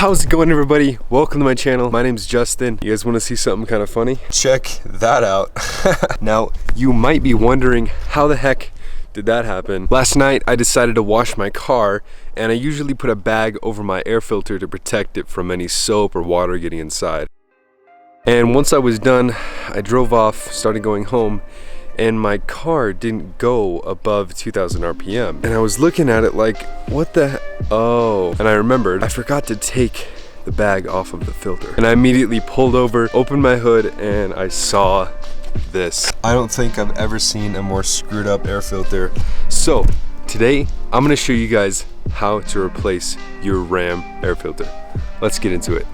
How's it going, everybody? Welcome to my channel. My name's Justin. You guys want to see something kind of funny? Check that out. Now, you might be wondering how the heck did that happen? Last night I decided to wash my car, and I usually put a bag over my air filter to protect it from any soap or water getting inside. And once I was done, I drove off, started going home, and my car didn't go above 2,000 RPM. And I was looking at it like, what the oh. And I remembered I forgot to take the bag off of the filter. And I immediately pulled over, opened my hood, and I saw this. I don't think I've ever seen a more screwed up air filter. So today, I'm gonna show you guys how to replace your Ram air filter. Let's get into it.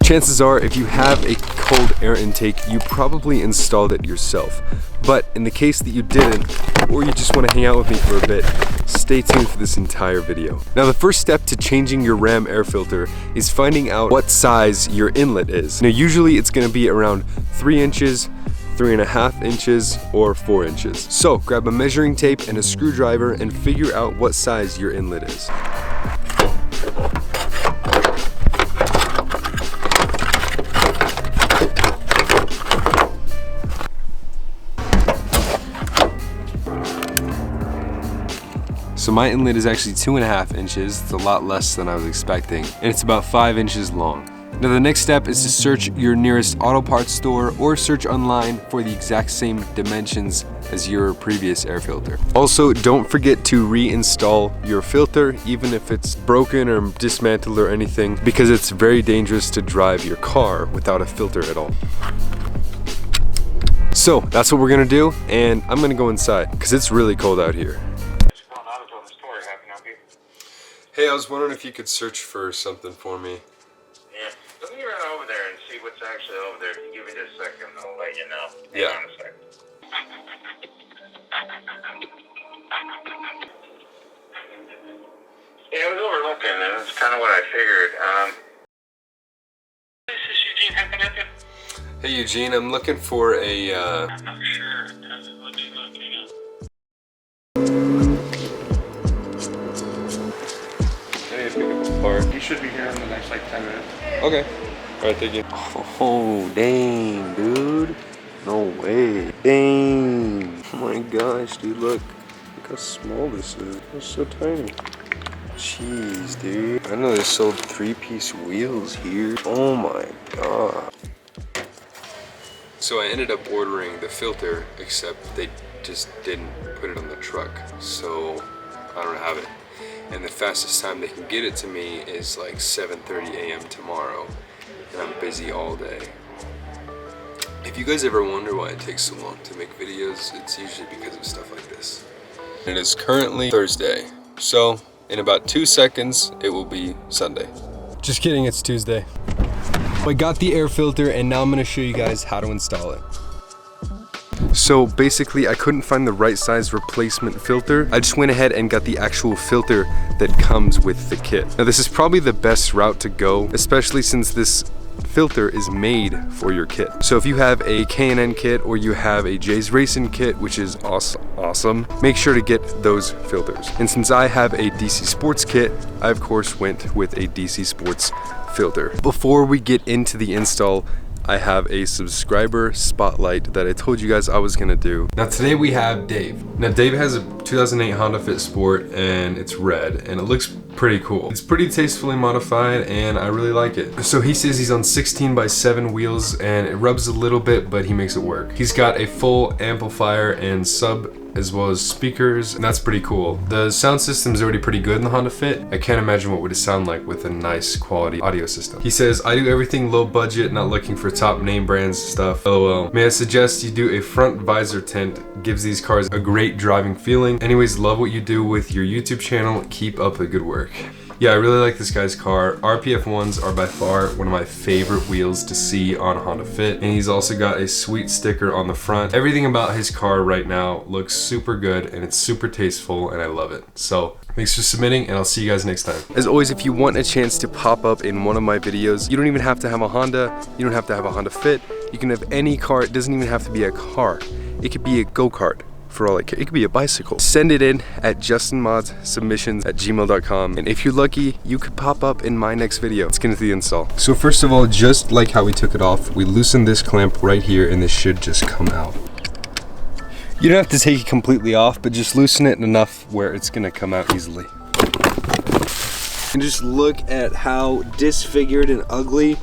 Chances are, if you have a cold air intake, you probably installed it yourself. But in the case that you didn't, or you just want to hang out with me for a bit, stay tuned for this entire video. Now, the first step to changing your Ram air filter is finding out what size your inlet is. Now, usually it's going to be around 3 inches, 3.5 inches, or 4 inches. So grab a measuring tape and a screwdriver and figure out what size your inlet is. So my inlet is actually 2.5 inches. It's a lot less than I was expecting, and it's about 5 inches long. Now the next step is to search your nearest auto parts store or search online for the exact same dimensions as your previous air filter. Also, don't forget to reinstall your filter, even if it's broken or dismantled or anything, because it's very dangerous to drive your car without a filter at all. So that's what we're gonna do, and I'm gonna go inside because it's really cold out here. Hey, I was wondering if you could search for something for me. Yeah, let me run over there and see what's actually over there. If you give me just a second, I'll let you know. Yeah. Hang on a second. Yeah, I was overlooking, and that's kind of what I figured. This is Eugene. How can I help you? Hey, Eugene, I'm looking for a, I'm not sure. Let me look. Hang on. He should be here in the next like 10 minutes. Okay. Alright, thank you. Oh, dang, dude. No way. Dang. Oh my gosh, dude, look. Look how small this is. It's so tiny. Jeez, dude. I know they sold 3-piece wheels here. Oh my god. So I ended up ordering the filter, except they just didn't put it on the truck. So I don't have it. And the fastest time they can get it to me is like 7:30 a.m. tomorrow, and I'm busy all day. If you guys ever wonder why it takes so long to make videos, it's usually because of stuff like this. It is currently Thursday, so in about 2 seconds, it will be Sunday. Just kidding, it's Tuesday. I got the air filter, and now I'm gonna show you guys how to install it. So basically, I couldn't find the right size replacement filter. I just went ahead and got the actual filter that comes with the kit. Now this is probably the best route to go, especially since this filter is made for your kit. So if you have a K&N kit or you have a Jay's Racing kit, which is awesome, make sure to get those filters. And since I have a DC Sports kit, I of course went with a DC Sports filter. Before we get into the install, I have a subscriber spotlight that I told you guys I was gonna do. Now today we have Dave. Now Dave has a 2008 Honda Fit Sport, and it's red, and it looks pretty cool. It's pretty tastefully modified, and I really like it. So he says he's on 16x7 wheels, and it rubs a little bit, but he makes it work. He's got a full amplifier and sub, as well as speakers, and that's pretty cool. The sound system is already pretty good in the Honda Fit. I can't imagine what would it sound like with a nice quality audio system. He says, I do everything low budget, not looking for top name brands stuff. LOL. May I suggest you do a front visor tint? Gives these cars a great driving feeling. Anyways, love what you do with your YouTube channel. Keep up the good work. Yeah, I really like this guy's car. RPF 1s are by far one of my favorite wheels to see on a Honda Fit, and he's also got a sweet sticker on the front. Everything about his car right now looks super good, and it's super tasteful, and I love it. So thanks for submitting, and I'll see you guys next time. As always, if you want a chance to pop up in one of my videos, you don't even have to have a Honda, you don't have to have a Honda Fit, you can have any car. It doesn't even have to be a car. It could be a go-kart. for all I care. It could be a bicycle. Send it in at justinmodsubmissions@gmail.com, and if you're lucky, you could pop up in my next video. Let's get into the install. So first of all, just like how we took it off, we loosen this clamp right here, and this should just come out. You don't have to take it completely off, but just loosen it enough where it's gonna come out easily. And just look at how disfigured and ugly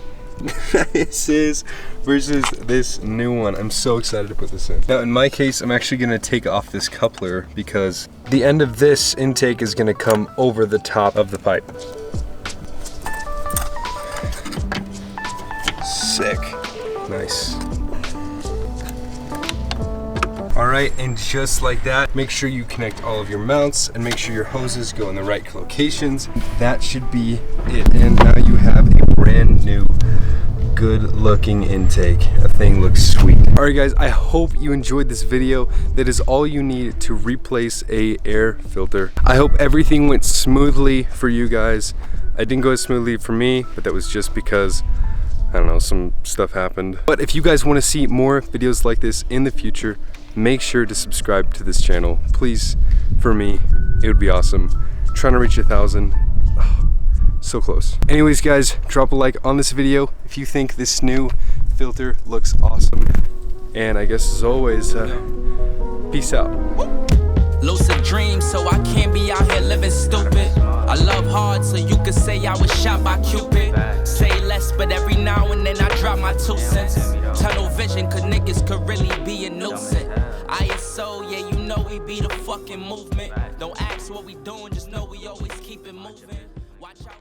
this is versus this new one. I'm so excited to put this in. Now in my case, I'm actually gonna take off this coupler because the end of this intake is gonna come over the top of the pipe. Sick. Nice. All right, and just like that, make sure you connect all of your mounts and make sure your hoses go in the right locations. That should be it. And now you have a brand new, good looking intake. That thing looks sweet. All right guys, I hope you enjoyed this video. That is all you need to replace a air filter. I hope everything went smoothly for you guys. It didn't go as smoothly for me, but that was just because, I don't know, some stuff happened. But if you guys want to see more videos like this in the future, make sure to subscribe to this channel, please. For me, it would be awesome. Trying to reach 1,000, oh, so close. Anyways guys, drop a like on this video if you think this new filter looks awesome. And I guess as always, peace out. Lucid dreams, so I can't be out here living stupid. I love hard, so you could say I was shot by Cupid. Say less, but every now and then I drop my 2 cents. Tunnel vision, cause niggas could really be a nuisance. ISO, yeah, you know we be the fucking movement. Don't ask what we doing, just know we always keep it moving. Watch out.